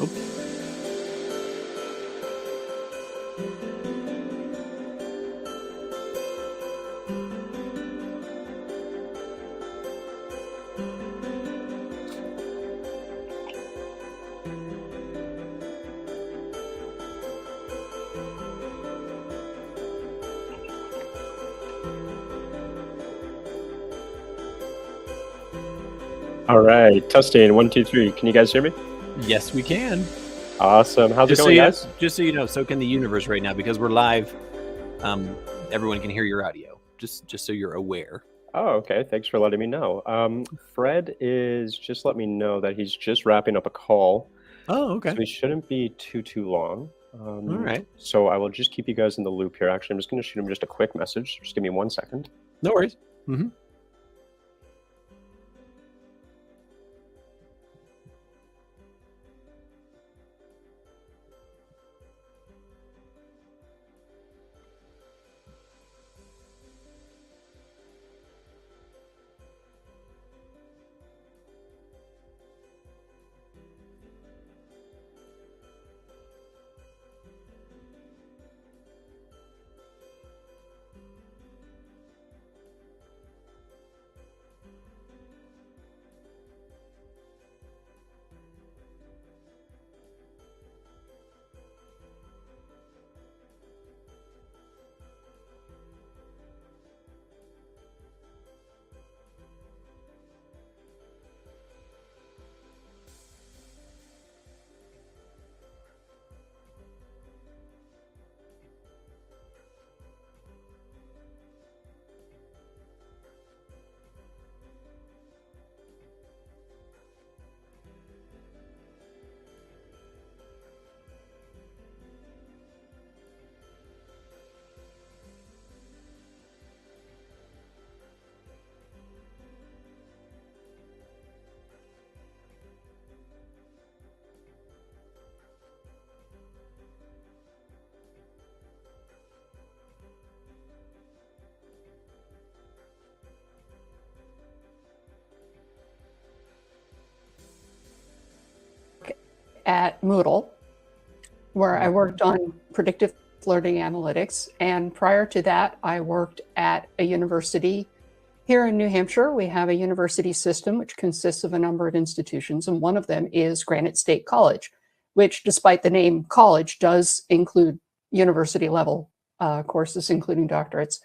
All right, testing 1, 2, 3. Can you guys hear me? Yes, we can. Awesome. How's it going, guys? Just so you know, so can the universe right now, because we're live. Everyone can hear your audio. Just so you're aware. Oh, okay. Thanks for letting me know. Fred is just let me know that he's just wrapping up a call. Oh, okay. So he shouldn't be too long. All right. So I will just keep you guys in the loop here. Actually, I'm just going to shoot him just a quick message. Just give me 1 second. No worries. Mm-hmm. At Moodle, where I worked on predictive learning analytics. And prior to that, I worked at a university here in New Hampshire. We have a university system which consists of a number of institutions, and one of them is Granite State College, which, despite the name college, does include university level courses, including doctorates.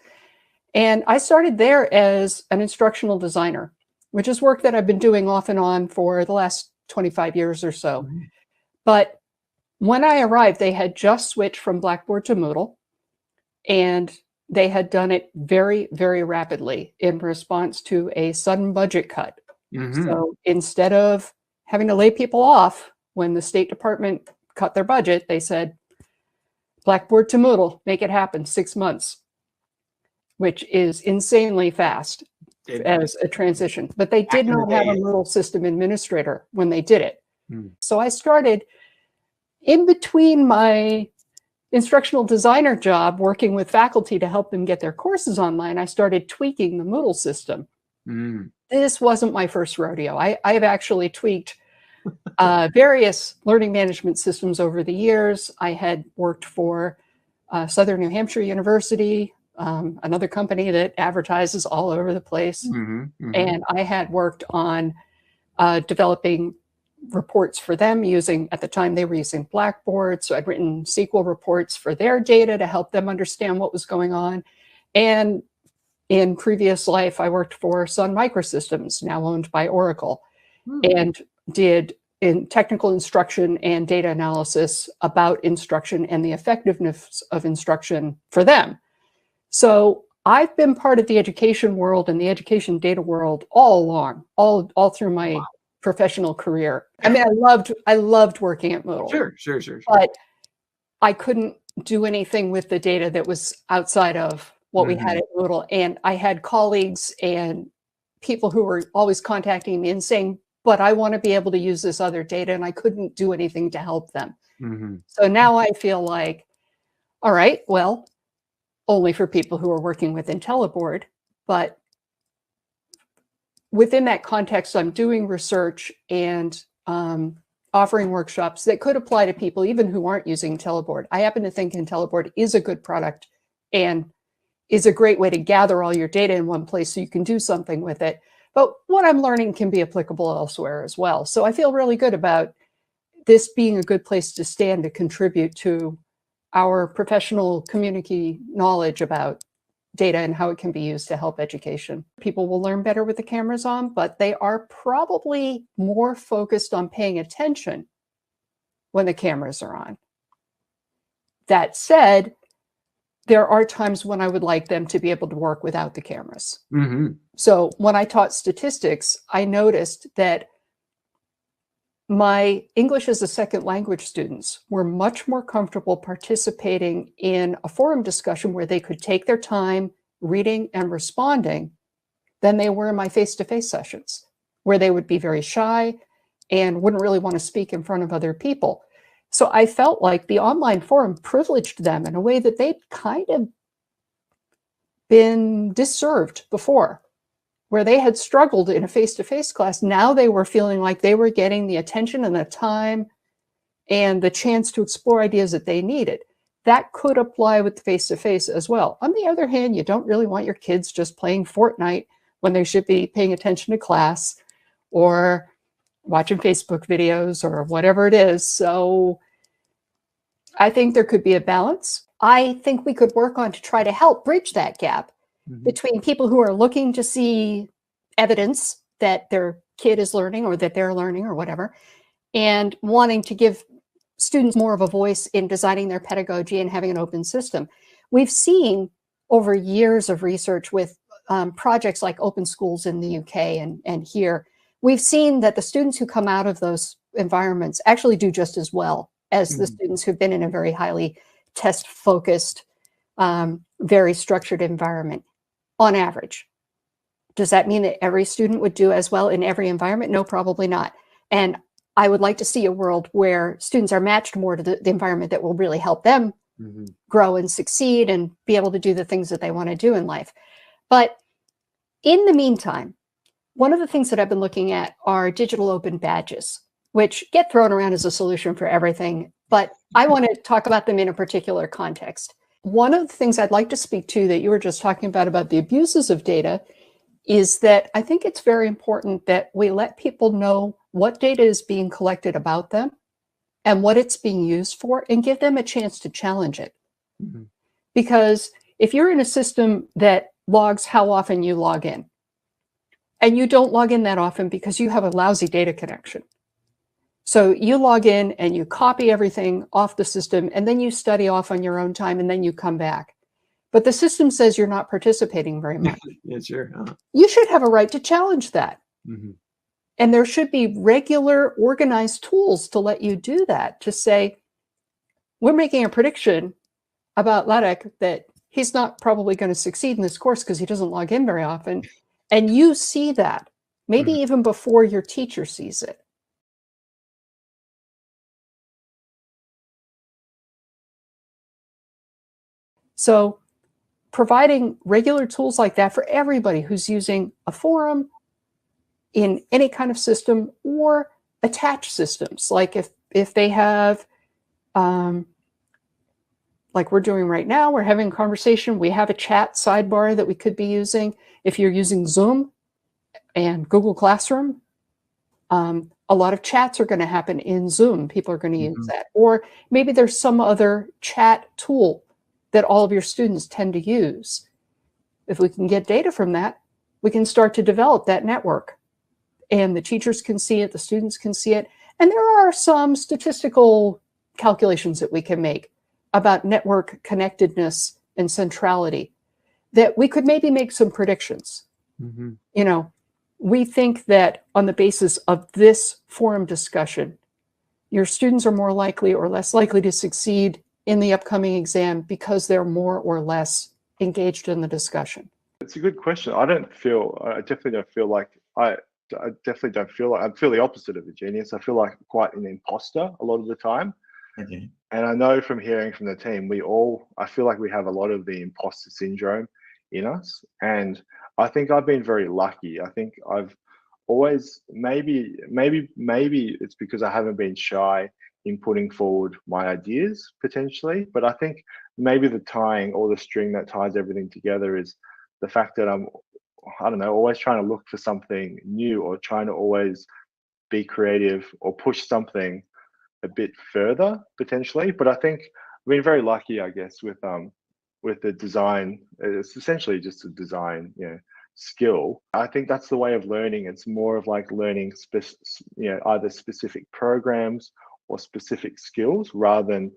And I started there as an instructional designer, which is work that I've been doing off and on for the last 25 years or so. Mm-hmm. But when I arrived, they had just switched from Blackboard to Moodle, and they had done it very, very rapidly in response to a sudden budget cut. Mm-hmm. So instead of having to lay people off when the State Department cut their budget, they said, Blackboard to Moodle, make it happen, 6 months, which is insanely fast as a transition. But they did not have a Moodle system administrator when they did it. So I started in between my instructional designer job, working with faculty to help them get their courses online. I started tweaking the Moodle system. This wasn't my first rodeo. I have actually tweaked various learning management systems over the years. I had worked for Southern New Hampshire University, another company that advertises all over the place. And I had worked on developing reports for them using, at the time they were using Blackboard. So I'd written SQL reports for their data to help them understand what was going on. And in previous life, I worked for Sun Microsystems, now owned by Oracle, and did in technical instruction and data analysis about instruction and the effectiveness of instruction for them. So I've been part of the education world and the education data world all along, all through my professional career. I mean, I loved working at Moodle. Sure. But I couldn't do anything with the data that was outside of what we had at Moodle. And I had colleagues and people who were always contacting me and saying, but I want to be able to use this other data, and I couldn't do anything to help them. So now I feel like, all right, well, only for people who are working with IntelliBoard, but within that context, I'm doing research, and offering workshops that could apply to people even who aren't using IntelliBoard. I happen to think IntelliBoard is a good product and is a great way to gather all your data in one place so you can do something with it. But what I'm learning can be applicable elsewhere as well. So I feel really good about this being a good place to stand to contribute to our professional community knowledge about data and how it can be used to help education. People will learn better with the cameras on, but they are probably more focused on paying attention when the cameras are on. That said, there are times when I would like them to be able to work without the cameras. Mm-hmm. So when I taught statistics, I noticed that my English as a second language students were much more comfortable participating in a forum discussion where they could take their time reading and responding than they were in my face-to-face sessions, where they would be very shy and wouldn't really want to speak in front of other people. So I felt like the online forum privileged them in a way that they'd kind of been disserved before, where they had struggled in a face-to-face class. Now they were feeling like they were getting the attention and the time and the chance to explore ideas that they needed. That could apply with face-to-face as well. On the other hand, you don't really want your kids just playing Fortnite when they should be paying attention to class or watching Facebook videos or whatever it is. So I think there could be a balance. I think we could work on to try to help bridge that gap between people who are looking to see evidence that their kid is learning or that they're learning or whatever, and wanting to give students more of a voice in designing their pedagogy and having an open system. We've seen over years of research with projects like Open Schools in the UK and here, we've seen that the students who come out of those environments actually do just as well as the students who've been in a very highly test-focused, very structured environment. On average. Does that mean that every student would do as well in every environment? No, probably not. And I would like to see a world where students are matched more to the environment that will really help them grow and succeed and be able to do the things that they want to do in life. But in the meantime, one of the things that I've been looking at are digital open badges, which get thrown around as a solution for everything, but I want to talk about them in a particular context. One of the things I'd like to speak to that you were just talking about the abuses of data, is that I think it's very important that we let people know what data is being collected about them and what it's being used for, and give them a chance to challenge it. Because if you're in a system that logs how often you log in, and you don't log in that often because you have a lousy data connection, so you log in and you copy everything off the system, and then you study off on your own time, and then you come back. But the system says you're not participating very much. Yeah, sure. You should have a right to challenge that. And there should be regular organized tools to let you do that, to say, we're making a prediction about Ladek that he's not probably going to succeed in this course because he doesn't log in very often. And you see that, maybe even before your teacher sees it. So providing regular tools like that for everybody who's using a forum in any kind of system, or attached systems, like if they have, like we're doing right now, we're having a conversation, we have a chat sidebar that we could be using. If you're using Zoom and Google Classroom, a lot of chats are going to happen in Zoom. People are going to use that. Or maybe there's some other chat tool that all of your students tend to use. If we can get data from that, we can start to develop that network. And the teachers can see it, the students can see it. And there are some statistical calculations that we can make about network connectedness and centrality that we could maybe make some predictions. You know, we think that on the basis of this forum discussion, your students are more likely or less likely to succeed in the upcoming exam because they're more or less engaged in the discussion. It's a good question. I definitely don't feel like, I definitely don't feel like, I feel the opposite of a genius. I feel like quite an imposter a lot of the time. And I know from hearing from the team, I feel like we have a lot of the imposter syndrome in us. And I think I've been very lucky. I think I've always, maybe it's because I haven't been shy in putting forward my ideas potentially, but I think maybe the tying or the string that ties everything together is the fact that I don't know, always trying to look for something new, or trying to always be creative or push something a bit further potentially. But I think I've been very lucky, I guess, with the design. It's essentially just a design, skill. I think that's the way of learning. It's more of like learning either specific programs or specific skills, rather than,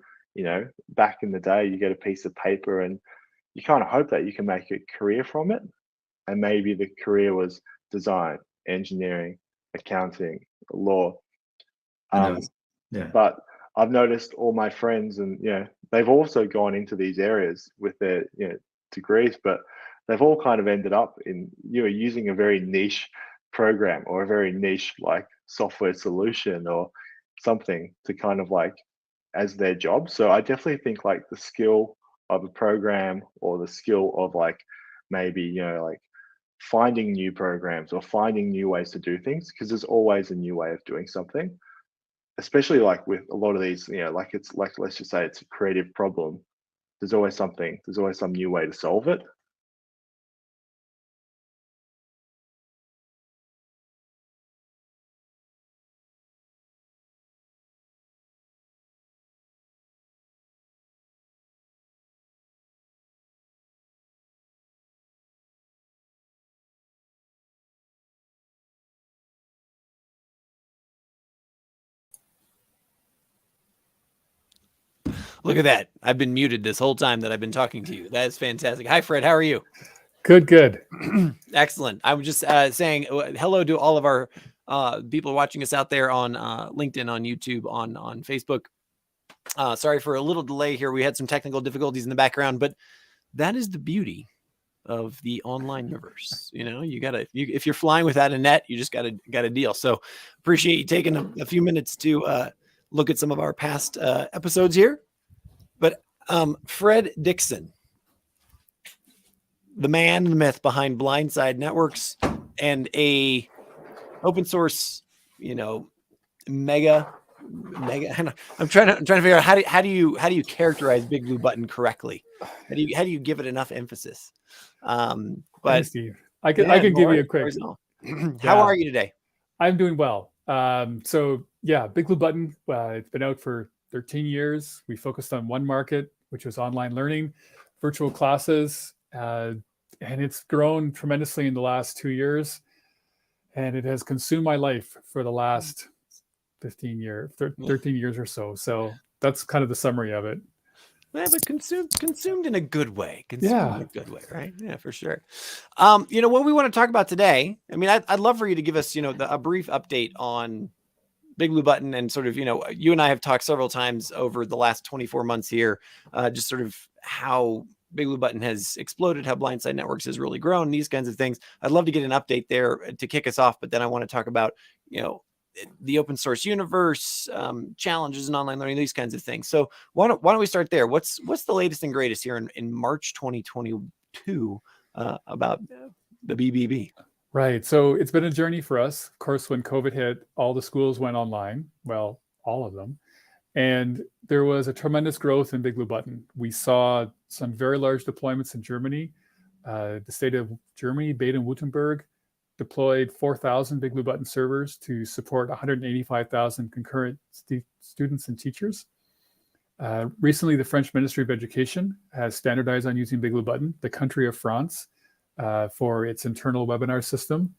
back in the day you get a piece of paper and you kind of hope that you can make a career from it. And maybe the career was design, engineering, accounting, law. Yeah. But I've noticed all my friends, and they've also gone into these areas with their degrees, but they've all kind of ended up in using a very niche program, or a very niche like software solution or something to kind of like as their job. So I definitely think like the skill of a program, or the skill of like maybe like finding new programs or finding new ways to do things, because there's always a new way of doing something, especially like with a lot of these, like it's like, let's just say it's a creative problem. There's always some new way to solve it. Look at that. I've been muted this whole time that I've been talking to you. That is fantastic. Hi, Fred. How are you? Good. Excellent. I'm just saying hello to all of our people watching us out there on LinkedIn, on YouTube, on Facebook. Sorry for a little delay here. We had some technical difficulties in the background, but that is the beauty of the online universe. If you're flying without a net, you just got a deal. So appreciate you taking a few minutes to look at some of our past episodes here. But Fred Dixon, the man, the myth behind Blindside Networks, and a open source, mega. I'm trying to figure out how do you characterize Bigbluebutton correctly? How do you give it enough emphasis? But Thanks, Steve. I can give you a quick. How are you today? I'm doing well. So yeah, Bigbluebutton. It's been out for 13 years. We focused on one market, which was online learning, virtual classes, and it's grown tremendously in the last 2 years. And it has consumed my life for the last 13 years or so. So that's kind of the summary of it. Yeah, but consumed in a good way. In a good way, right? Yeah, for sure. What we want to talk about today, I mean, I'd love for you to give us, a brief update on Bigbluebutton, and sort of, you and I have talked several times over the last 24 months here, just sort of how Bigbluebutton has exploded, how Blindside Networks has really grown, these kinds of things. I'd love to get an update there to kick us off, but then I want to talk about, the open source universe, challenges in online learning, these kinds of things. So why don't we start there? What's the latest and greatest here in March 2022 about the BBB? Right. So it's been a journey for us. Of course, when COVID hit, all the schools went online. Well, all of them. And there was a tremendous growth in Bigbluebutton. We saw some very large deployments in Germany. The state of Germany, Baden-Württemberg, deployed 4,000 Bigbluebutton servers to support 185,000 concurrent students and teachers. Recently, the French Ministry of Education has standardized on using Bigbluebutton, the country of France, for its internal webinar system.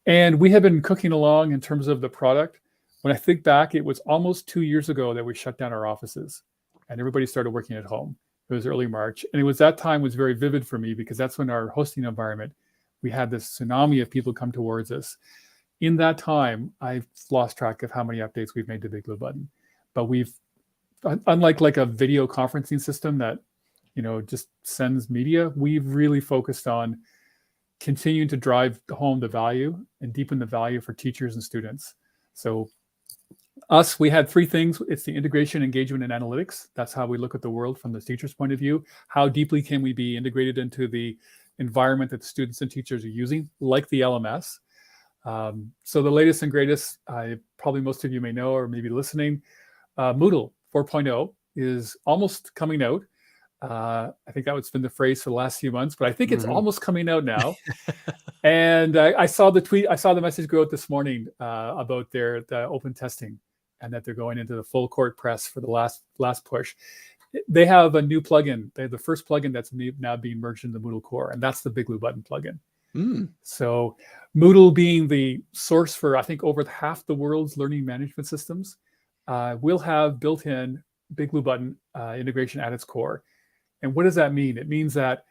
And we have been cooking along in terms of the product. When I think back, it was almost 2 years ago that we shut down our offices and everybody started working at home. It was early March. And that time was very vivid for me, because that's when our hosting environment, we had this tsunami of people come towards us. In that time, I've lost track of how many updates we've made to Bigbluebutton. But we've, unlike like a video conferencing system that just sends media, we've really focused on continuing to drive home the value and deepen the value for teachers and students. So we had three things. It's the integration, engagement, and analytics. That's how we look at the world from the teacher's point of view. How deeply can we be integrated into the environment that the students and teachers are using, like the LMS? So the latest and greatest, probably most of you may know or maybe listening, Moodle 4.0 is almost coming out. I think that was been the phrase for the last few months, but I think it's almost coming out now. And I saw the tweet, I saw the message go out this morning about the open testing, and that they're going into the full court press for the last push. They have a new plugin. They have the first plugin that's now being merged into the Moodle core, and that's the Bigbluebutton plugin. So Moodle being the source for, I think, over half the world's learning management systems, will have built-in Bigbluebutton integration at its core. And what does that mean? It means that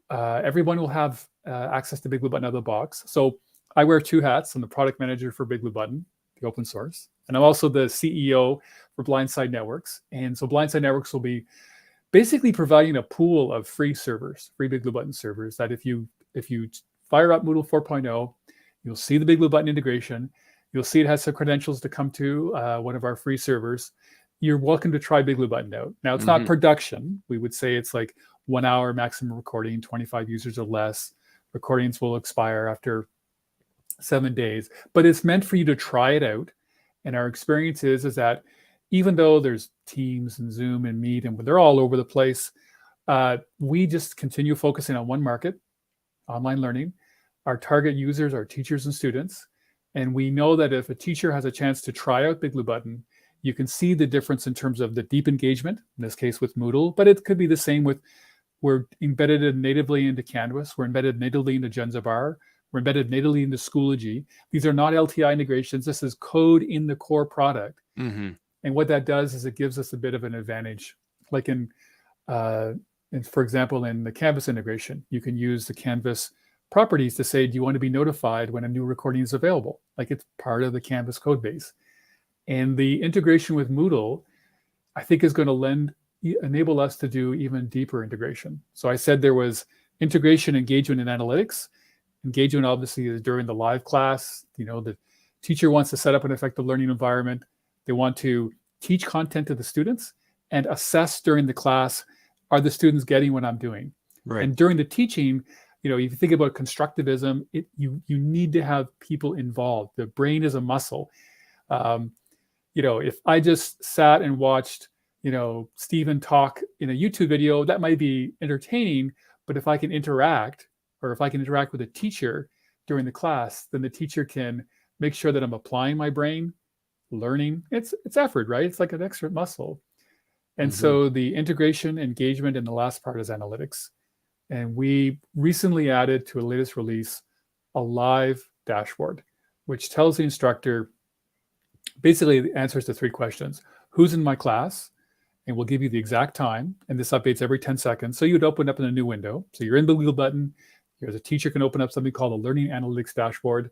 everyone will have access to Bigbluebutton out of the box. So I wear two hats. I'm the product manager for Bigbluebutton, the open source, and I'm also the CEO for Blindside Networks. And so Blindside Networks will be basically providing a pool of free servers, free Bigbluebutton servers, that if you fire up Moodle 4.0, you'll see the Bigbluebutton integration. You'll see it has some credentials to come to one of our free servers. You're welcome to try Bigbluebutton out. Now, it's not production. We would say it's like 1 hour maximum recording, 25 users or less. Recordings will expire after 7 days, but it's meant for you to try it out. And our experience is that even though there's Teams and Zoom and Meet, and they're all over the place, we just continue focusing on one market, online learning. Our target users are teachers and students. And we know that if a teacher has a chance to try out Bigbluebutton, you can see the difference in terms of the deep engagement, in this case with Moodle, but it could be the same with, we're embedded natively into Canvas, we're embedded natively into Genzabar, we're embedded natively into Schoology. These are not LTI integrations. This is code in the core product. And what that does is it gives us a bit of an advantage. Like for example, in the Canvas integration, you can use the Canvas properties to say, do you want to be notified when a new recording is available? Like it's part of the Canvas code base. And the integration with Moodle, I think, is going to enable us to do even deeper integration. So I said there was integration, engagement, and analytics. Engagement obviously is during the live class. You know, the teacher wants to set up an effective learning environment. They want to teach content to the students and assess during the class, are the students getting what I'm doing? Right. And during the teaching, you know, if you think about constructivism, you need to have people involved. The brain is a muscle. You know, if I just sat and watched, you know, Stephen talk in a YouTube video, that might be entertaining, but if I can interact, or if I can interact with a teacher during the class, then the teacher can make sure that I'm applying my brain, learning. It's effort, right? It's like an extra muscle. And so the integration, engagement, and the last part is analytics. And we recently added to a latest release a live dashboard, which tells the instructor basically the answers to 3 questions. Who's in my class? And we'll give you the exact time. And this updates every 10 seconds. So you'd open up in a new window. So you're in Bigbluebutton. As a teacher can open up something called a Learning Analytics Dashboard.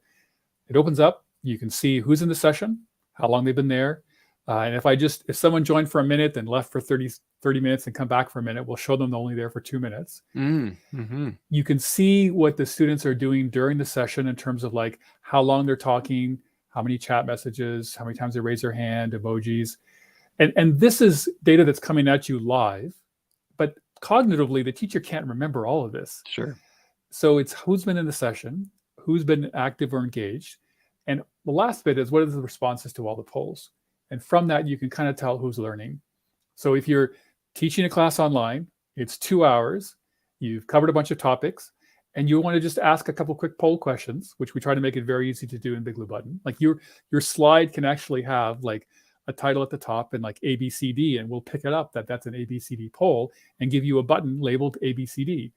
It opens up. You can see who's in the session, how long they've been there. And if someone joined for a minute and left for 30 minutes and come back for a minute, we'll show them they're only there for 2 minutes. You can see what the students are doing during the session in terms of like how long they're talking, how many chat messages, how many times they raise their hand, emojis. And this is data that's coming at you live, but cognitively, the teacher can't remember all of this. Sure. So it's who's been in the session, who's been active or engaged. And the last bit is what are the responses to all the polls? And from that, you can kind of tell who's learning. So if you're teaching a class online, it's 2 hours, you've covered a bunch of topics, and you want to just ask a couple quick poll questions, which we try to make it very easy to do in Bigbluebutton. Like your slide can actually have like a title at the top and like ABCD, and we'll pick it up that's an ABCD poll and give you a button labeled ABCD.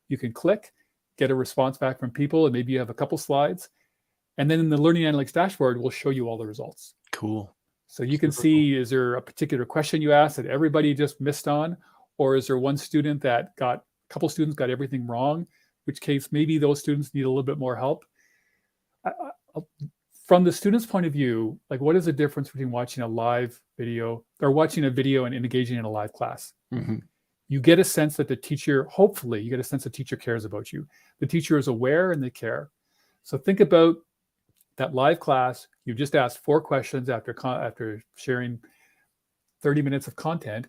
You can click, get a response back from people, and maybe you have a couple slides. And then in the Learning Analytics dashboard, we'll show you all the results. Cool. So you can see, is there a particular question you asked that everybody just missed on? Or is there one student that a couple students got everything wrong, which case maybe those students need a little bit more help? From the student's point of view, like what is the difference between watching a live video or watching a video and engaging in a live class? You get a sense that the teacher, hopefully you get a sense the teacher cares about you. The teacher is aware and they care. So think about that live class. You've just asked 4 questions after sharing 30 minutes of content.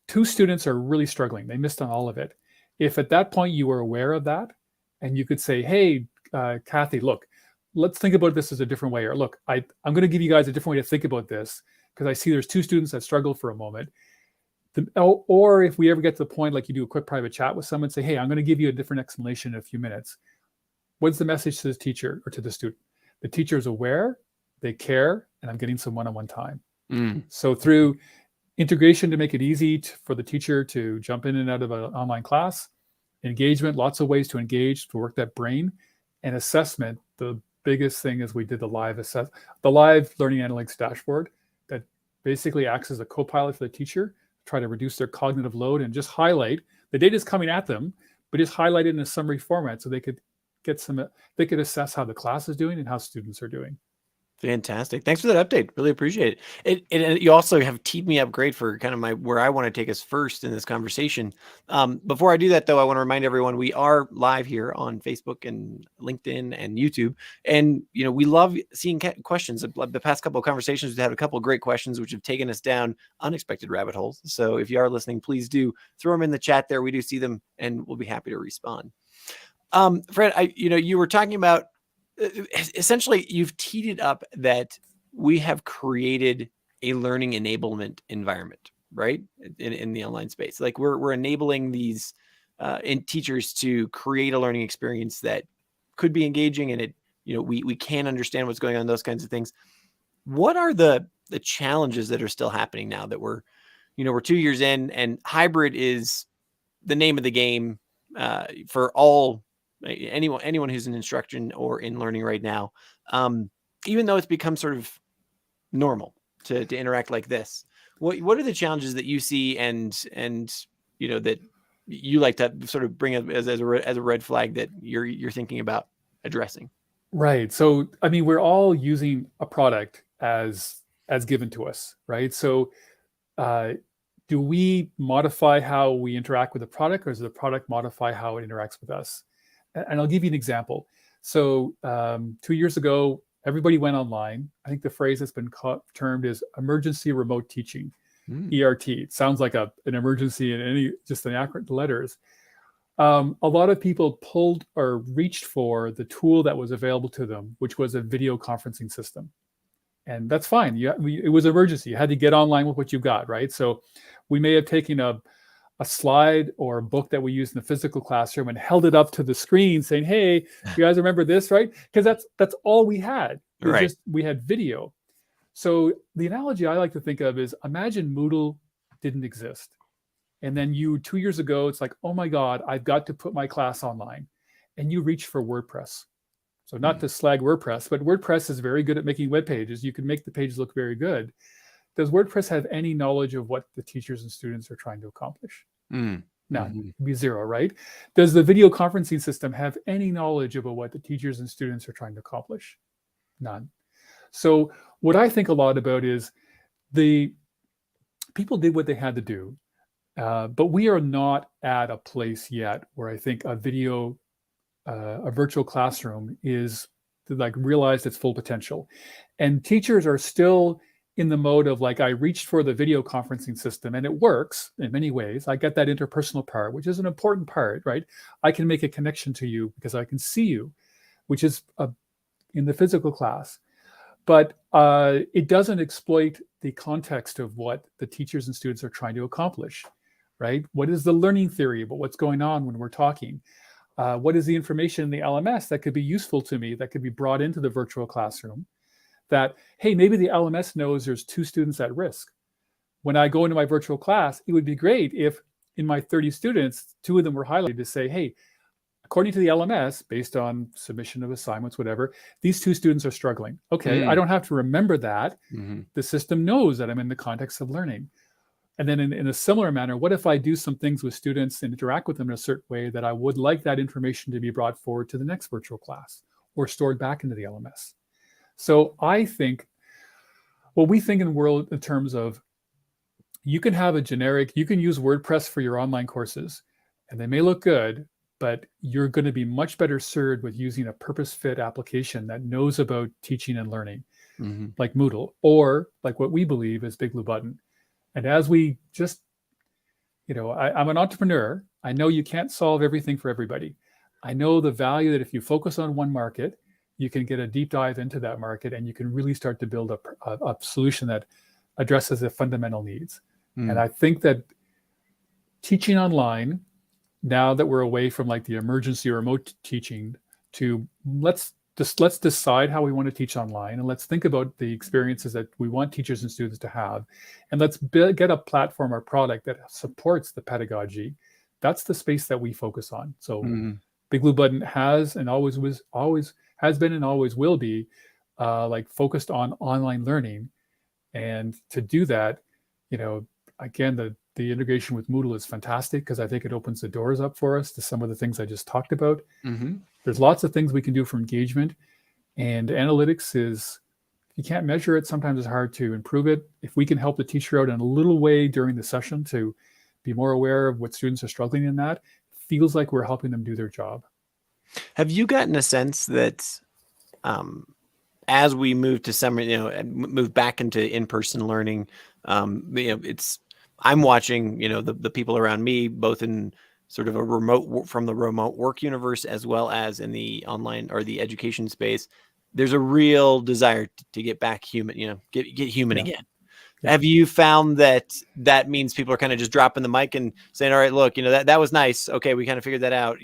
2 students are really struggling. They missed on all of it. If at that point you were aware of that and you could say, hey, Kathy, look, let's think about this as a different way. Or look, I'm going to give you guys a different way to think about this because I see there's 2 students that struggle for a moment. Or if we ever get to the point, like you do a quick private chat with someone, say, hey, I'm going to give you a different explanation in a few minutes. What's the message to the teacher or to the student? The teacher is aware, they care, and I'm getting some one-on-one time. So through integration to make it easy for the teacher to jump in and out of an online class, engagement, lots of ways to engage, to work that brain, and assessment. The biggest thing is we did the live learning analytics dashboard that basically acts as a co-pilot for the teacher, try to reduce their cognitive load and just highlight the data is coming at them, but just highlight it in a summary format so they could assess how the class is doing and how students are doing. Fantastic. Thanks for that update. Really appreciate it. And you also have teed me up great for kind of where I want to take us first in this conversation. Before I do that, though, I want to remind everyone we are live here on Facebook and LinkedIn and YouTube. And, we love seeing questions. The past couple of conversations, we've had a couple of great questions, which have taken us down unexpected rabbit holes. So if you are listening, please do throw them in the chat there. We do see them and we'll be happy to respond. Fred, you were talking about, essentially, you've teed it up that we have created a learning enablement environment, right? In the online space, like we're enabling these teachers to create a learning experience that could be engaging, and we can understand what's going on, those kinds of things. What are the challenges that are still happening now that we're 2 years in, and hybrid is the name of the game for anyone who's in instruction or in learning right now, even though it's become sort of normal to interact like this. What are the challenges that you see and that you like to sort of bring up as a red flag that you're thinking about addressing? Right. So, we're all using a product as given to us, right? So, do we modify how we interact with the product, or does the product modify how it interacts with us? And I'll give you an example. So 2 years ago, everybody went online. I think the phrase that's been termed is emergency remote teaching, ERT. It sounds like an emergency in just an acronym letters. A lot of people pulled or reached for the tool that was available to them, which was a video conferencing system. And that's fine. It was emergency. You had to get online with what you got, right? So we may have taken a slide or a book that we used in the physical classroom and held it up to the screen saying, hey, you guys remember this, right? Because that's all we had. Right. We had video. So the analogy I like to think of is, imagine Moodle didn't exist. And then 2 years ago, it's like, oh my God, I've got to put my class online. And you reach for WordPress. So not to slag WordPress, but WordPress is very good at making web pages. You can make the pages look very good. Does WordPress have any knowledge of what the teachers and students are trying to accomplish? None. It'd be zero, right? Does the video conferencing system have any knowledge about what the teachers and students are trying to accomplish? None. So what I think a lot about is the people did what they had to do, but we are not at a place yet where I think a virtual classroom is realized its full potential. And teachers are still in the mode of I reached for the video conferencing system and it works in many ways. I get that interpersonal part, which is an important part, right? I can make a connection to you because I can see you, which is in the physical class. But it doesn't exploit the context of what the teachers and students are trying to accomplish, right? What is the learning theory about what's going on when we're talking? What is the information in the LMS that could be useful to me, that could be brought into the virtual classroom? That, hey, maybe the LMS knows there's 2 students at risk. When I go into my virtual class, it would be great if in my 30 students, 2 of them were highlighted to say, hey, according to the LMS, based on submission of assignments, whatever, these 2 students are struggling. Okay, I don't have to remember that. The system knows that I'm in the context of learning. And then in a similar manner, what if I do some things with students and interact with them in a certain way that I would like that information to be brought forward to the next virtual class or stored back into the LMS? So I think we think in the world in terms of, you can have you can use WordPress for your online courses and they may look good, but you're going to be much better served with using a purpose-fit application that knows about teaching and learning, like Moodle, or like what we believe is Bigbluebutton. And as we just, I'm an entrepreneur. I know you can't solve everything for everybody. I know the value that if you focus on one market, you can get a deep dive into that market, and you can really start to build a solution that addresses the fundamental needs. And I think that teaching online, now that we're away from like the emergency remote teaching, to let's decide how we want to teach online, and let's think about the experiences that we want teachers and students to have, and let's get a platform or product that supports the pedagogy. That's the space that we focus on. So Bigbluebutton has and always has been and always will be like focused on online learning. And to do that, again, the integration with Moodle is fantastic, because I think it opens the doors up for us to some of the things I just talked about. There's lots of things we can do for engagement, and analytics is, if you can't measure it, sometimes it's hard to improve it. If we can help the teacher out in a little way during the session to be more aware of what students are struggling in, that feels like we're helping them do their job. Have you gotten a sense that as we move to summer, move back into in-person learning, I'm watching, the people around me, both in sort of a from the remote work universe, as well as in the online or the education space. There's a real desire to get back human, get human again. Yeah. Have you found that means people are kind of just dropping the mic and saying, all right, look, that was nice. Okay, we kind of figured that out,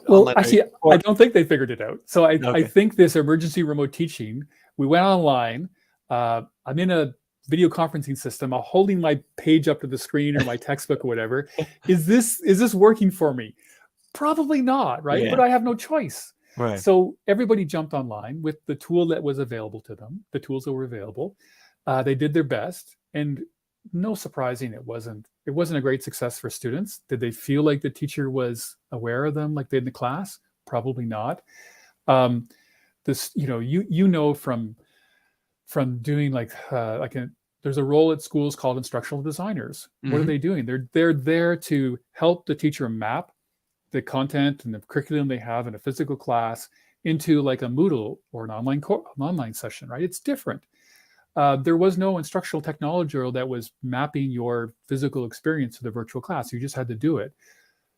Well, actually, I don't think they figured it out. So I think this emergency remote teaching, we went online. I'm in a video conferencing system. I'm holding my page up to the screen or my textbook or whatever. Is this working for me? Probably not, right? Yeah. But I have no choice. Right. So everybody jumped online with the tool that was available to them, the tools that were available. They did their best, and no surprising, it wasn't a great success for students. Did they feel like the teacher was aware of them like they did in the class? Probably not. This, from doing there's a role at schools called Instructional Designers. What are they doing? They're there to help the teacher map the content and the curriculum they have in a physical class into like a Moodle or an online session, right? It's different. There was no instructional technology that was mapping your physical experience to the virtual class. You just had to do it.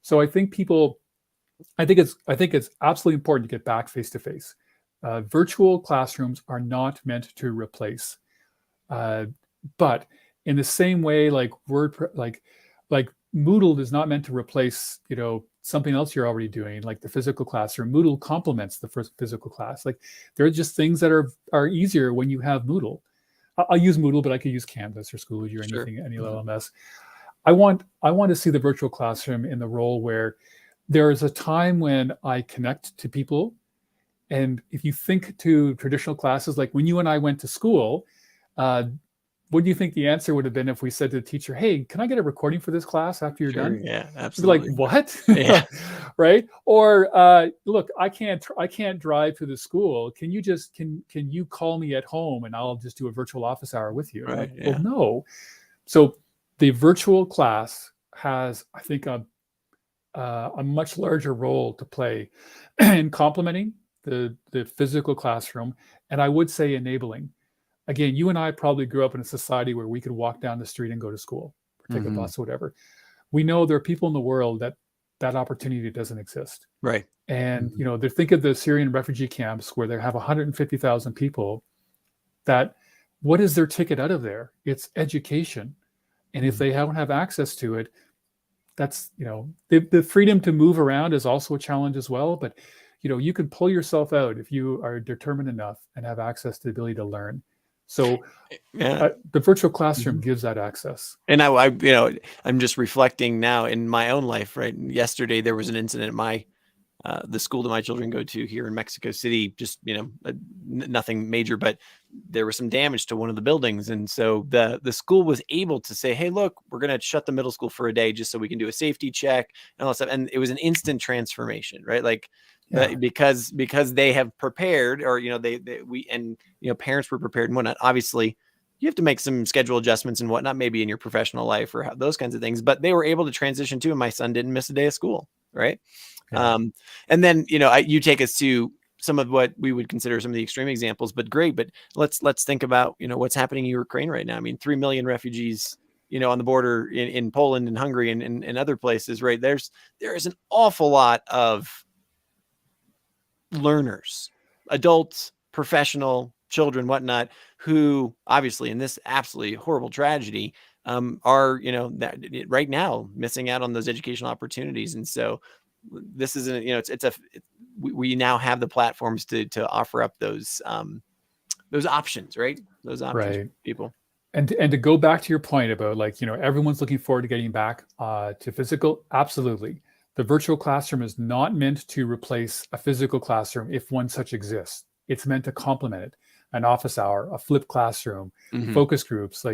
So I think it's absolutely important to get back face to face. Virtual classrooms are not meant to replace, but in the same way, like Moodle is not meant to replace, something else you're already doing, like the physical classroom. Moodle complements the first physical class. Like there are just things that are easier when you have Moodle. I'll use Moodle, but I could use Canvas or Schoology or anything, any LMS. I want to see the virtual classroom in the role where there is a time when I connect to people. And if you think to traditional classes, like when you and I went to school, what do you think the answer would have been if we said to the teacher, hey, can I get a recording for this class after you're done? Yeah, absolutely. Like, what? Yeah. Right? Or look, I can't drive to the school. Can you call me at home and I'll just do a virtual office hour with you? Right. Well, no. So the virtual class has, I think, a much larger role to play in complementing the physical classroom, and I would say enabling. Again, you and I probably grew up in a society where we could walk down the street and go to school, or take a bus or whatever. We know there are people in the world that opportunity doesn't exist. Right. And, they think of the Syrian refugee camps where they have 150,000 people. What is their ticket out of there? It's education. And if they don't have access to it, that's, the freedom to move around is also a challenge as well. But, you can pull yourself out if you are determined enough and have access to the ability to learn. So the virtual classroom gives that access. And I'm just reflecting now in my own life, right? Yesterday, there was an incident at the school that my children go to here in Mexico City, just, nothing major, but there was some damage to one of the buildings. And so the school was able to say, hey, look, we're going to shut the middle school for a day just so we can do a safety check and all that stuff. And it was an instant transformation, right? Like, because they have prepared, or parents were prepared and whatnot. Obviously, you have to make some schedule adjustments and whatnot, maybe in your professional life or those kinds of things. But they were able to transition too, and my son didn't miss a day of school, right? Yeah. And then you take us to some of what we would consider some of the extreme examples, but great. But let's think about what's happening in Ukraine right now. I mean, 3 million refugees, on the border in Poland and Hungary and other places, right? There is an awful lot of learners adults, professional, children, whatnot, who obviously in this absolutely horrible tragedy are, right now missing out on those educational opportunities. And so this isn't, we now have the platforms to offer up those options, right? Those options for people. And to go back to your point about everyone's looking forward to getting back to physical. Absolutely. The virtual classroom is not meant to replace a physical classroom if one such exists. It's meant to complement it. An office hour, a flipped classroom, focus groups.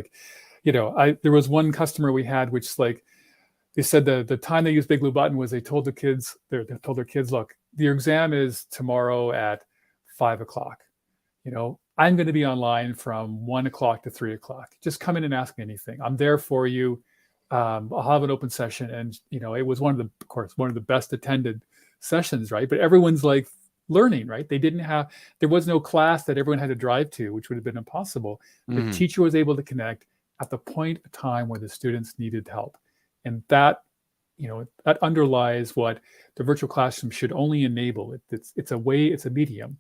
There was one customer we had, which they said the time they used Bigbluebutton was they told their kids, look, your exam is tomorrow at 5 o'clock. I'm going to be online from 1 o'clock to 3 o'clock. Just come in and ask me anything. I'm there for you. I'll have an open session. And, it was one of the best attended sessions, right? But everyone's learning, right? There was no class that everyone had to drive to, which would have been impossible. The teacher was able to connect at the point of time where the students needed help. And that underlies what the virtual classroom should only enable. It's a medium.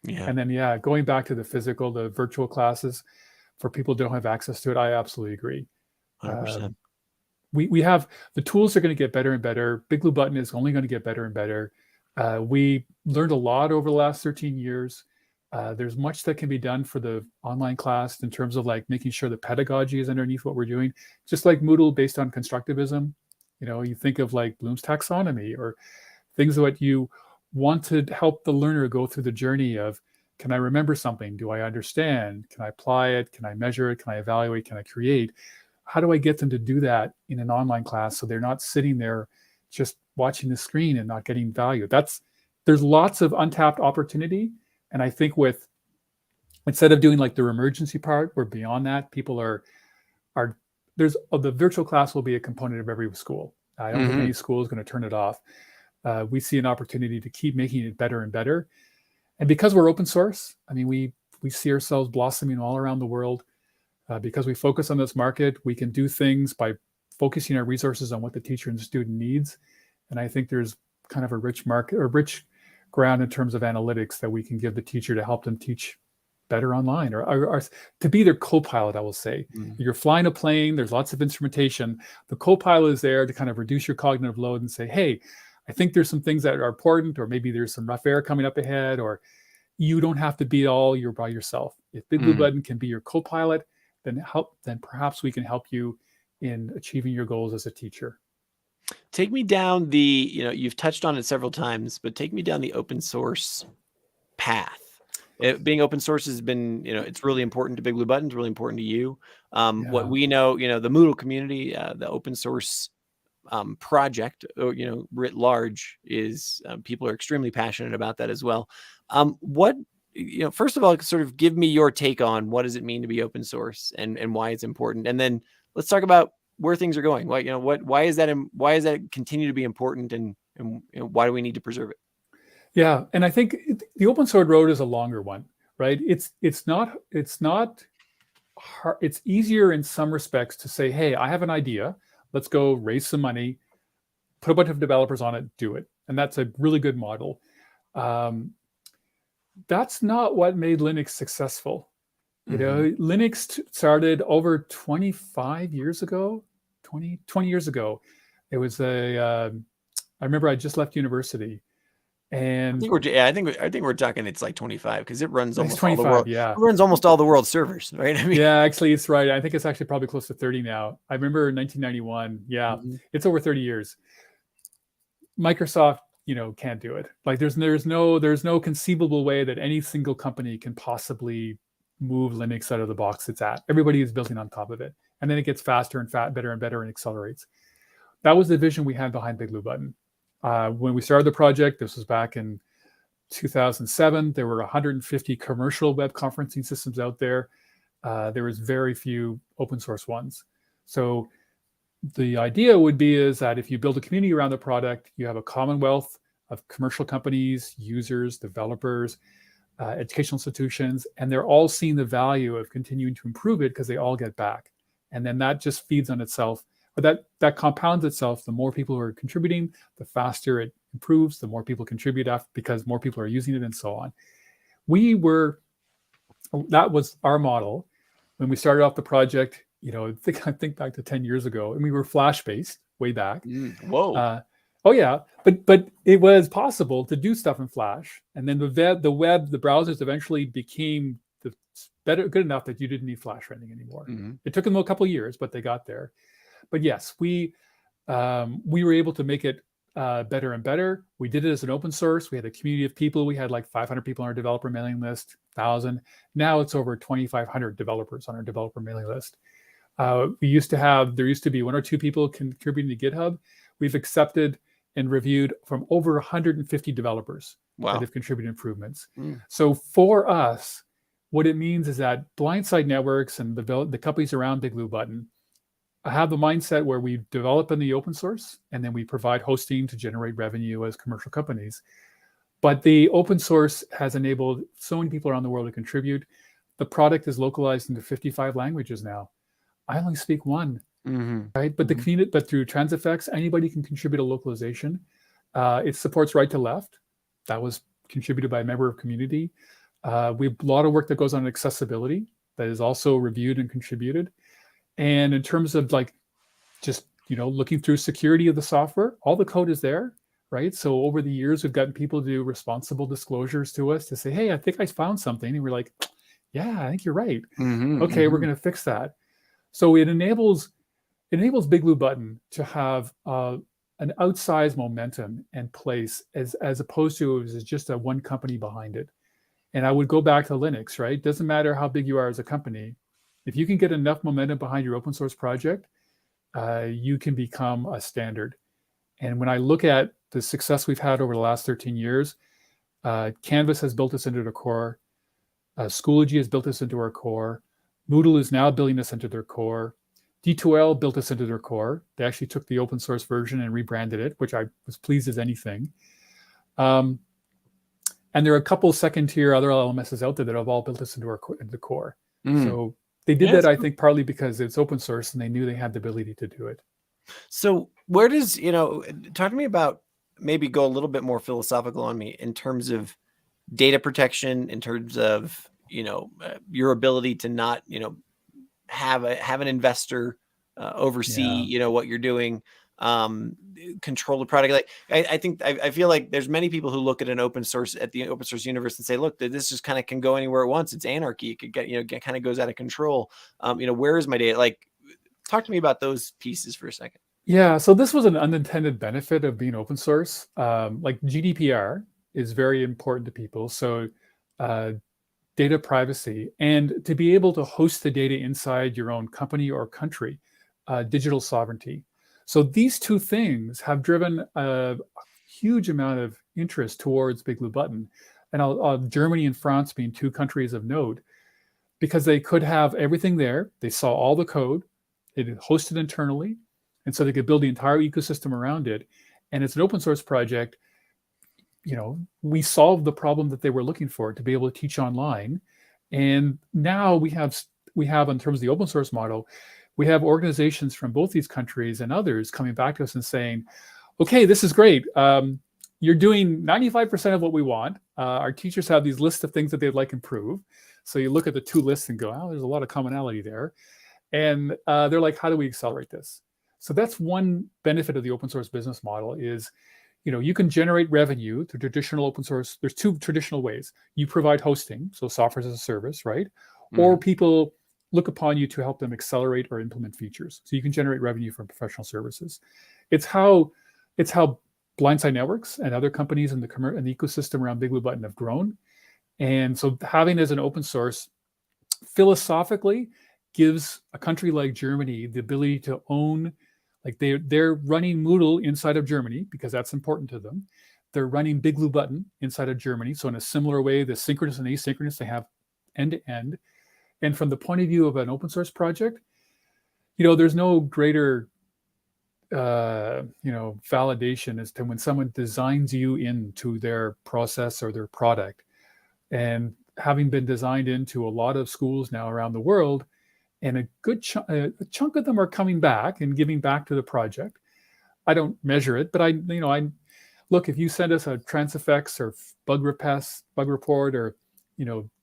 Yeah. And then, going back to the virtual classes for people who don't have access to it, I absolutely agree. 100%. We have the tools are going to get better and better. Bigbluebutton is only going to get better and better. We learned a lot over the last 13 years. There's much that can be done for the online class in terms of making sure the pedagogy is underneath what we're doing. Just like Moodle based on constructivism, you think of Bloom's taxonomy or things that you want to help the learner go through the journey of, can I remember something? Do I understand? Can I apply it? Can I measure it? Can I evaluate? Can I create? How do I get them to do that in an online class so they're not sitting there just watching the screen and not getting value? There's lots of untapped opportunity. And I think instead of doing the emergency part, we're beyond that. People the virtual class will be a component of every school. I don't think any school is going to turn it off. We see an opportunity to keep making it better and better. And because we're open source, we see ourselves blossoming all around the world. Because we focus on this market, we can do things by focusing our resources on what the teacher and student needs. And I think there's kind of a rich ground in terms of analytics that we can give the teacher to help them teach better online or to be their co-pilot, I will say. You're flying a plane, there's lots of instrumentation. The co-pilot is there to kind of reduce your cognitive load and say, hey, I think there's some things that are important, or maybe there's some rough air coming up ahead, or you don't have to be all you're by yourself. If Bigbluebutton can be your co-pilot, then perhaps we can help you in achieving your goals as a teacher. Take me down you've touched on it several times, but take me down the open source path. Being open source has been, it's really important to Bigbluebutton. It's really important to you. What we know, the Moodle community, the open source project, writ large is people are extremely passionate about that as well. First of all, sort of give me your take on what does it mean to be open source and why it's important. And then let's talk about where things are going. Why is that continue to be important and why do we need to preserve it? Yeah. And I think the open source road is a longer one, right? It's not hard. It's easier in some respects to say, hey, I have an idea. Let's go raise some money, put a bunch of developers on it, do it. And that's a really good model. That's not what made Linux successful. Linux started over 25 years ago, 20 years ago. It was I remember I just left university. And I think we're talking it's 25 because it runs almost 25, all the world. Yeah. It runs almost all the world's servers, right? Yeah, actually it's right. I think it's actually probably close to 30 now. I remember 1991. Yeah. It's over 30 years. Microsoft, can't do it. There's no conceivable way that any single company can possibly move Linux out of the box it's at. Everybody is building on top of it. And then it gets faster and better and better and accelerates. That was the vision we had behind Bigbluebutton. When we started the project, this was back in 2007, there were 150 commercial web conferencing systems out there. There was very few open source ones. So the idea would be is that if you build a community around the product, you have a commonwealth of commercial companies, users, developers, educational institutions, and they're all seeing the value of continuing to improve it because they all get back. And then that just feeds on itself. But that compounds itself. The more people who are contributing, the faster it improves, the more people contribute because more people are using it and so on. that was our model when we started off the project. I think back to 10 years ago, and we were Flash based way back. Whoa. Oh yeah, but it was possible to do stuff in Flash, and then the browsers eventually became good enough that you didn't need Flash running anymore. It took them a couple of years, but they got there. But yes, we were able to make it better and better. We did it as an open source. We had a community of people. We had like 500 people on our developer mailing list, 1,000. Now it's over 2,500 developers on our developer mailing list. There used to be 1 or 2 people contributing to GitHub. We've accepted and reviewed from over 150 developers that have contributed improvements. So for us, what it means is that Blindside Networks and the companies around Bigbluebutton have the mindset where we develop in the open source and then we provide hosting to generate revenue as commercial companies. But the open source has enabled so many people around the world to contribute. The product is localized into 55 languages now. I only speak 1. Right, but the community, but through Transifex, anybody can contribute a localization. It supports right to left. That was contributed by a member of community. We have a lot of work that goes on accessibility that is also reviewed and contributed. And in terms of looking through security of the software, all the code is there, right? So over the years, we've gotten people to do responsible disclosures to us to say, hey, I think I found something, and we're like, yeah, I think you're right. Okay, we're going to fix that. So it enables Bigbluebutton to have an outsized momentum and place as opposed to it was just a one company behind it. And I would go back to Linux, right? Doesn't matter how big you are as a company. If you can get enough momentum behind your open source project, you can become a standard. And when I look at the success we've had over the last 13 years, Canvas has built us into the core. Schoology has built us into our core. Moodle is now building us into their core. D2L built us into their core. They actually took the open source version and rebranded it, which I was pleased as anything. And there are a couple second tier other LMSs out there that have all built us into the core. So they did that, I think, partly because it's open source and they knew they had the ability to do it. So where does, talk to me about, maybe go a little bit more philosophical on me in terms of data protection, in terms of, your ability to not, have an investor oversee, what you're doing, control the product. Like I feel like there's many people who look at the open source universe and say, look, this just kind of can go anywhere it wants. It's anarchy. It could get, kind of goes out of control. Where is my data? Like, talk to me about those pieces for a second. Yeah. So this was an unintended benefit of being open source. Like GDPR is very important to people. So, data privacy, and to be able to host the data inside your own company or country, digital sovereignty. So these two things have driven a huge amount of interest towards Bigbluebutton, and Germany and France being 2 countries of note, because they could have everything there. They saw all the code, it hosted internally, and so they could build the entire ecosystem around it. And it's an open source project. We solved the problem that they were looking for, to be able to teach online. And now we have, in terms of the open source model, we have organizations from both these countries and others coming back to us and saying, okay, this is great. You're doing 95% of what we want. Our teachers have these lists of things that they'd like improve. So you look at the 2 lists and go, oh, there's a lot of commonality there. And they're like, how do we accelerate this? So that's one benefit of the open source business model is, you can generate revenue through traditional open source. There's 2 traditional ways. You provide hosting, so software as a service, right? Or people look upon you to help them accelerate or implement features. So you can generate revenue from professional services. It's how Blindside Networks and other companies in the ecosystem around Bigbluebutton have grown. And so having as an open source philosophically gives a country like Germany the ability to own. Like they're running Moodle inside of Germany because that's important to them. They're running Bigbluebutton inside of Germany. So in a similar way, the synchronous and asynchronous, they have end to end. And from the point of view of an open source project, there's no greater, validation as to when someone designs you into their process or their product. And having been designed into a lot of schools now around the world, and a good chunk of them are coming back and giving back to the project. I don't measure it, but I look, if you send us a Transifex or bug report or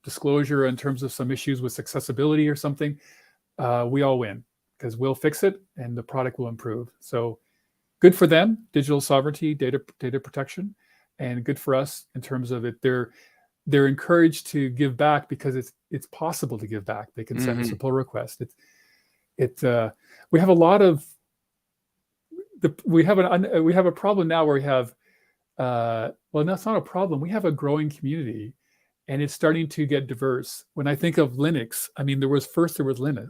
disclosure in terms of some issues with accessibility or something, we all win because we'll fix it and the product will improve. So good for them, digital sovereignty, data protection, and good for us in terms of it. They're encouraged to give back because it's possible to give back. They can send us a pull request. We have a lot of we have a problem now where we have well, that's not a problem. We have a growing community, and it's starting to get diverse. When I think of Linux, I mean, there was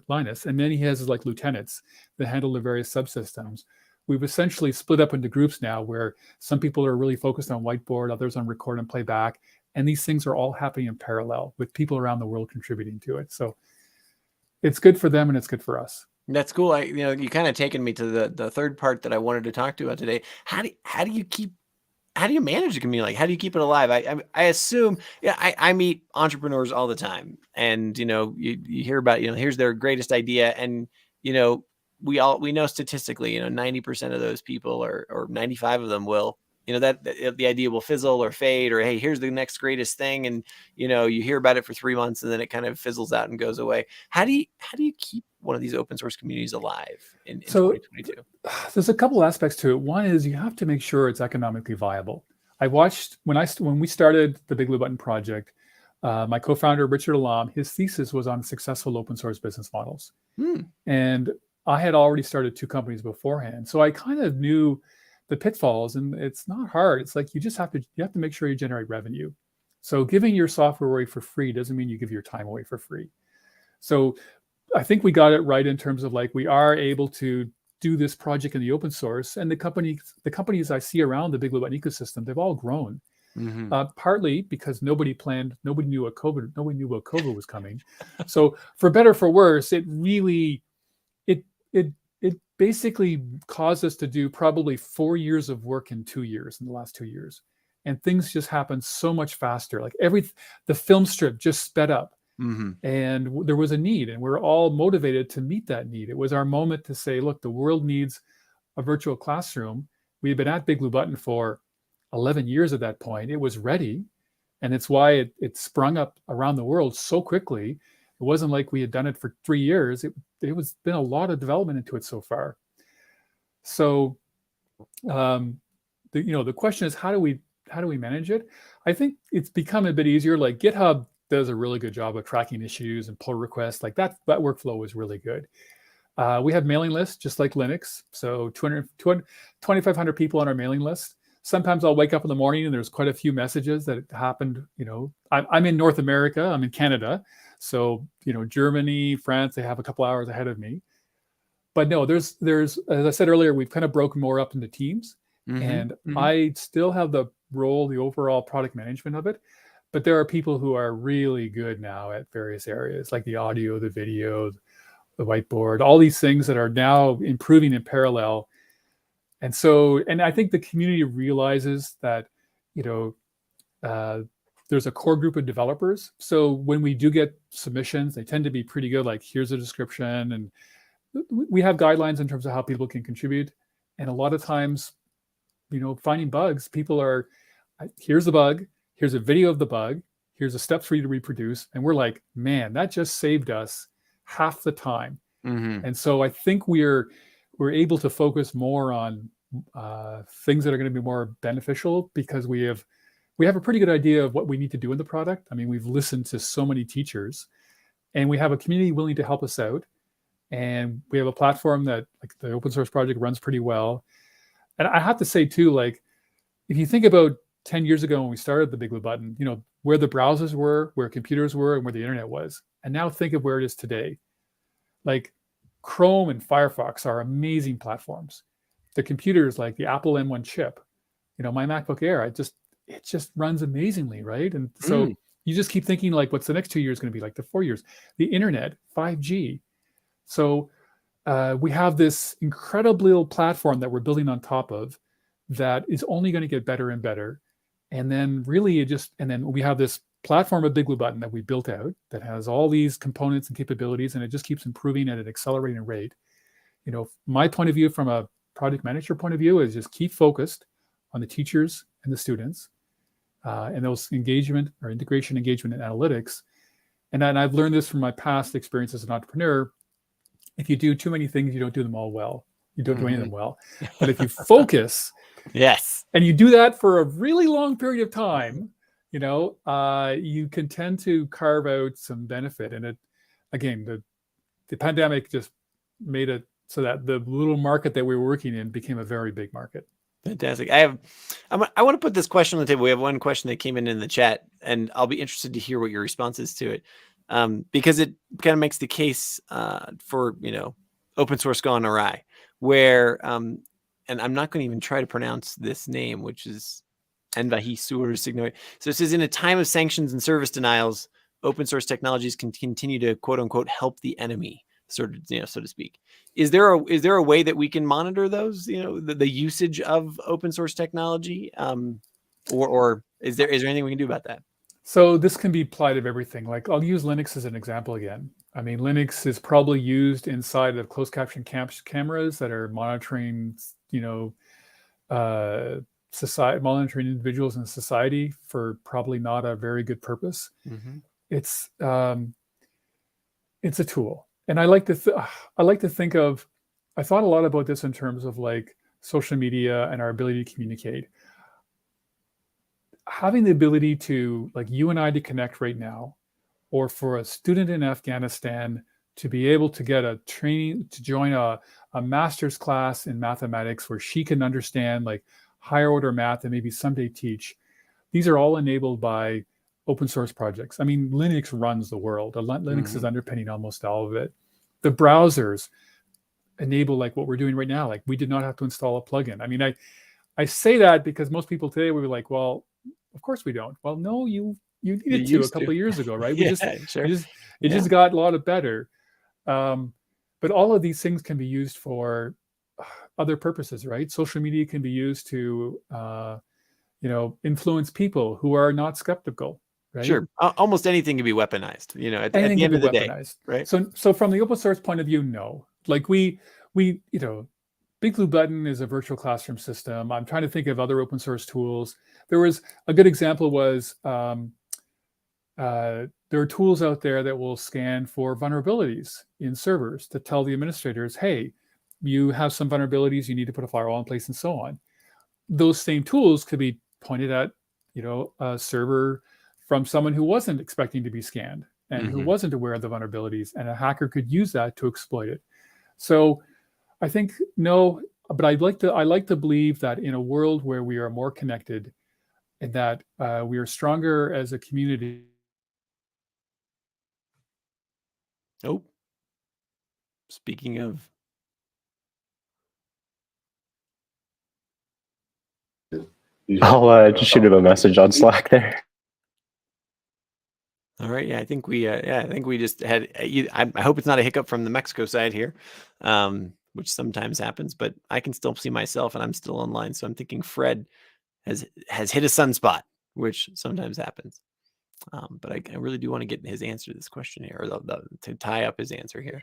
Linus, and then he has like lieutenants that handle the various subsystems. We've essentially split up into groups now where some people are really focused on whiteboard, others on record and playback. And these things are all happening in parallel with people around the world contributing to it. So it's good for them and it's good for us. That's cool. You kind of taken me to the third part that I wanted to talk to about today. How do you manage the community? Like, how do you keep it alive? I assume, I meet entrepreneurs all the time, and you hear about, here's their greatest idea, and we know statistically, 90% of those people or 95 of them will, that the idea will fizzle or fade, or, hey, here's the next greatest thing. And, you hear about it for 3 months and then it kind of fizzles out and goes away. How do you keep one of these open source communities alive in 2022? There's a couple aspects to it. One is you have to make sure it's economically viable. I watched when we started the Bigbluebutton project, my co-founder, Richard Alam, his thesis was on successful open source business models. And I had already started 2 companies beforehand. So I kind of knew the pitfalls, and it's not hard. It's like you have to make sure you generate revenue. So giving your software away for free doesn't mean you give your time away for free. So I think we got it right in terms of like we are able to do this project in the open source, and the companies I see around the Bigbluebutton ecosystem, they've all grown. Partly because nobody knew what COVID was coming. So for better or for worse, it really it basically caused us to do probably 4 years of work in 2 years, in the last 2 years. And things just happened so much faster. Like the film strip just sped up. And there was a need, and we're all motivated to meet that need. It was our moment to say, look, the world needs a virtual classroom. We had been at Bigbluebutton for 11 years at that point. It was ready, and it's why it sprung up around the world so quickly. It wasn't like we had done it for 3 years. It was been a lot of development into it so far. So the question is, how do we manage it? I think it's become a bit easier. Like GitHub does a really good job of tracking issues and pull requests. Like that workflow was really good. We have mailing lists just like Linux. So 2,500 people on our mailing list. Sometimes I'll wake up in the morning and there's quite a few messages that happened. I'm in North America, I'm in Canada. So, Germany, France, they have a couple hours ahead of me. But no, there's, as I said earlier, we've kind of broken more up into teams. And I still have the overall product management of it. But there are people who are really good now at various areas, like the audio, the video, the whiteboard, all these things that are now improving in parallel. And I think the community realizes that, there's a core group of developers. So when we do get submissions, they tend to be pretty good. Like, here's a description, and we have guidelines in terms of how people can contribute. And a lot of times, finding bugs, people are, here's the bug, here's a video of the bug, here's a step for you to reproduce. And we're like, man, that just saved us half the time. And so I think we're able to focus more on things that are going to be more beneficial because we have a pretty good idea of what we need to do in the product. I mean, we've listened to so many teachers, and we have a community willing to help us out. And we have a platform that, like, the open source project runs pretty well. And I have to say too, like, if you think about 10 years ago when we started the Bigbluebutton, where the browsers were, where computers were, and where the internet was, and now think of where it is today. Like, Chrome and Firefox are amazing platforms. The computers, like the Apple M1 chip, my MacBook Air, it just runs amazingly, right? And so you just keep thinking, like, what's the next 2 years going to be, like the 4 years? The internet, 5G. So we have this incredible little platform that we're building on top of that is only going to get better and better. And then really we have this platform of Bigbluebutton that we built out that has all these components and capabilities, and it just keeps improving at an accelerating rate. My point of view from a project manager point of view is just keep focused on the teachers and the students. and those engagement or integration, engagement, and analytics. And I've learned this from my past experience as an entrepreneur. If you do too many things, you don't do them all well. You don't do any of them well. But if you focus, yes, and you do that for a really long period of time, you know, you can tend to carve out some benefit. And it, again, the pandemic just made it so that the little market that we were working in became a very big market. Fantastic. I want to put this question on the table. We have one question that came in the chat, and I'll be interested to hear what your response is to it, because it kind of makes the case for, you know, open source gone awry, where, and I'm not going to even try to pronounce this name, which is Envahisuur Signor. So it says, in a time of sanctions and service denials, open source technologies can continue to quote unquote help the enemy, sort of, you know, so to speak. Is there a way that we can monitor those, you know, the usage of open source technology, or is there anything we can do about that? So this can be applied to everything. Like, I'll use Linux as an example again. I mean, Linux is probably used inside of closed caption cameras that are monitoring, you know, monitoring individuals in society for probably not a very good purpose. It's a tool. And I like to think of, I thought a lot about this in terms of like social media and our ability to communicate. Having the ability to, like, you and I to connect right now, or for a student in Afghanistan to be able to get a training, to join a master's class in mathematics where she can understand like higher order math and maybe someday teach. These are all enabled by open source projects. I mean, Linux runs the world. Linux is underpinning almost all of it. The browsers enable like what we're doing right now. Like, we did not have to install a plugin. I mean, I say that because most people today would be like, well, of course we don't. Well, no, you needed to a couple of years ago, right? It just got a lot of better. But all of these things can be used for other purposes, right? Social media can be used to, you know, influence people who are not skeptical, right? Sure. Almost anything can be weaponized, you know, at the end of the day, right? So from the open source point of view, no. Like we, you know, Bigbluebutton is a virtual classroom system. I'm trying to think of other open source tools. There was a good example was, there are tools out there that will scan for vulnerabilities in servers to tell the administrators, hey, you have some vulnerabilities, you need to put a firewall in place, and so on. Those same tools could be pointed at, you know, a server from someone who wasn't expecting to be scanned and who wasn't aware of the vulnerabilities, and a hacker could use that to exploit it. So I think no, but I like to believe that in a world where we are more connected and that we are stronger as a community. Oh, speaking of, I'll just shoot him a message on Slack there. all right, yeah, I think we just had. I hope it's not a hiccup from the Mexico side here, which sometimes happens. But I can still see myself, and I'm still online, so I'm thinking Fred has hit a sunspot, which sometimes happens. But I really do want to get his answer to this question here, or to tie up his answer here.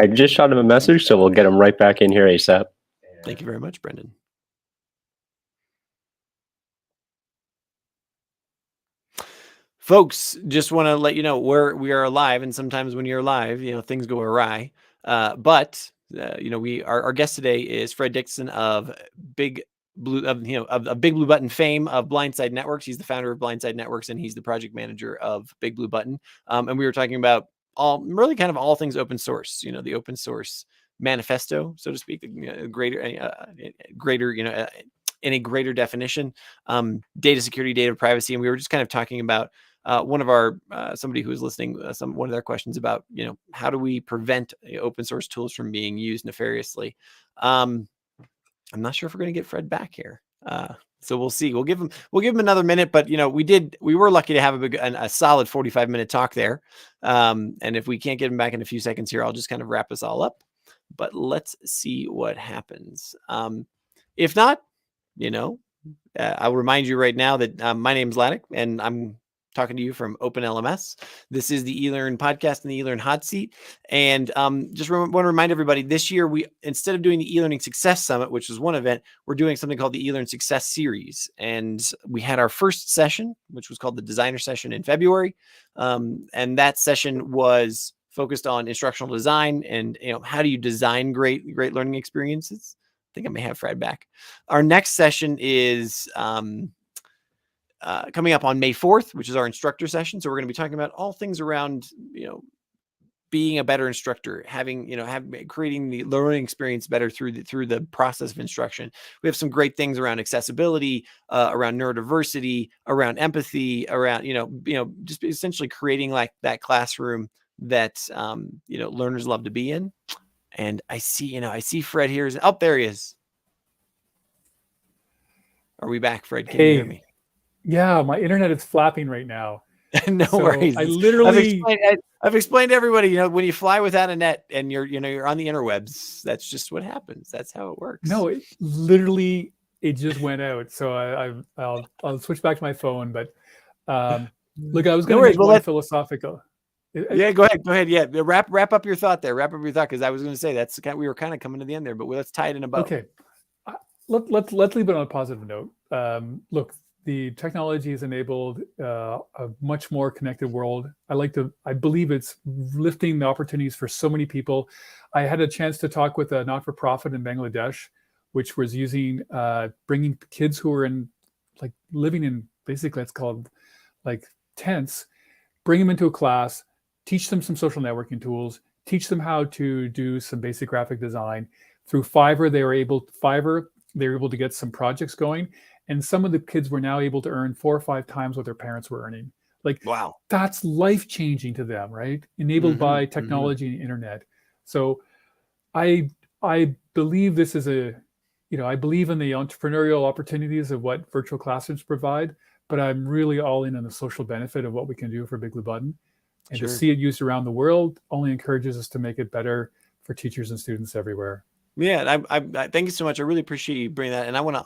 I just shot him a message, so we'll get him right back in here ASAP. Thank you very much, Brendan. Folks, just want to let you know we are live, and sometimes when you're live, you know, things go awry. But you know, our guest today is Fred Dixon of Bigbluebutton fame, of Blindside Networks. He's the founder of Blindside Networks, and he's the project manager of Bigbluebutton. And we were talking about really kind of all things open source. You know, the open source manifesto, so to speak, greater, you know, in a greater definition, data security, data privacy, and we were just kind of talking about one of our somebody who was listening, one of their questions about, you know, how do we prevent open source tools from being used nefariously? I'm not sure if we're going to get Fred back here, so we'll see. We'll give him another minute, but you know, we were lucky to have a solid 45-minute talk there, and if we can't get him back in a few seconds here, I'll just kind of wrap us all up. But let's see what happens. If not, you know, I'll remind you right now that my name's Laddick, and I'm talking to you from OpenLMS. This is the eLearn podcast and the eLearn Hotseat. And just want to remind everybody, this year, instead of doing the eLearning Success Summit, which was one event, we're doing something called the eLearn Success Series. And we had our first session, which was called the Designer Session in February. And that session was focused on instructional design and, how do you design great learning experiences? I think I may have Fred back. Our next session is coming up on May 4th, which is our instructor session. So we're going to be talking about all things around, being a better instructor, creating the learning experience better through the process of instruction. We have some great things around accessibility, around neurodiversity, around empathy, around, just essentially creating like that classroom that, learners love to be in. And I see Fred here. Oh, there he is. Are we back, Fred? Can you hear me? Yeah, my internet is flapping right now. No worries. I literally, I've explained to everybody, when you fly without a net and you're on the interwebs, that's just what happens. That's how it works. No, it just went out. So I'll switch back to my phone. But look, I was going to make one philosophical. Yeah, go ahead. Yeah, wrap up your thought there. Wrap up your thought, because I was going to say we were kind of coming to the end there, but let's tie it in a bow. Okay, let's leave it on a positive note. Look, the technology has enabled a much more connected world. I believe it's lifting the opportunities for so many people. I had a chance to talk with a not-for-profit in Bangladesh, which was using bringing kids who were living in, basically it's called like tents, bring them into a class, teach them some social networking tools, teach them how to do some basic graphic design. Through Fiverr, they were able to get some projects going. And some of the kids were now able to earn 4 or 5 times what their parents were earning. Wow, that's life-changing to them, right? Enabled by technology and internet. So I believe this is I believe in the entrepreneurial opportunities of what virtual classrooms provide, but I'm really all in on the social benefit of what we can do for Bigbluebutton. And to see it used around the world only encourages us to make it better for teachers and students everywhere. Yeah, I thank you so much. I really appreciate you bringing that. And I want to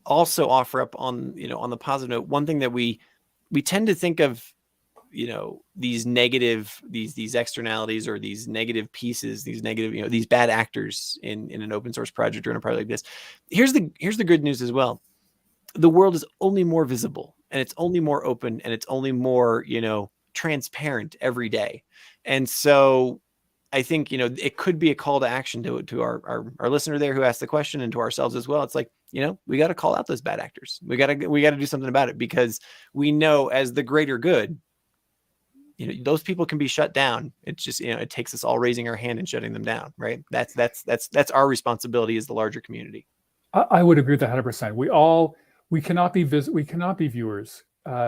also offer up on the positive note, one thing that we tend to think of, these negative, these externalities or these negative pieces, these negative, these bad actors in an open source project or in a project like this. Here's the good news as well. The world is only more visible, and it's only more open, and it's only more, transparent every day. And so I think, it could be a call to action to our listener there who asked the question, and to ourselves as well. It's like, we got to call out those bad actors. We got to do something about it, because we know as the greater good, those people can be shut down. It's just, it takes us all raising our hand and shutting them down. Right. That's our responsibility as the larger community. I would agree with that 100%. We cannot be viewers.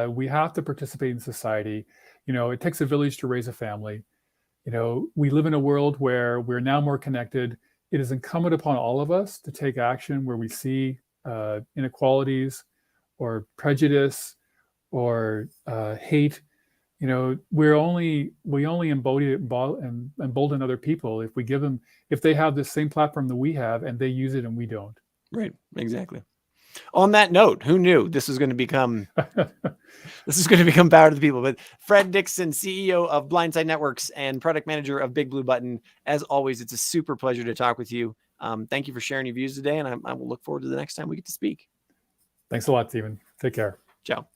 We have to participate in society. It takes a village to raise a family. We live in a world where we're now more connected. It is incumbent upon all of us to take action where we see inequalities or prejudice or hate. We only embolden other people if they have the same platform that we have and they use it and we don't. Right. Exactly. On that note, who knew this was going to become power to the people? But Fred Dixon, CEO of Blindside Networks and product manager of Bigbluebutton. As always, it's a super pleasure to talk with you. Thank you for sharing your views today, and I will look forward to the next time we get to speak. Thanks a lot, Stephen. Take care. Ciao.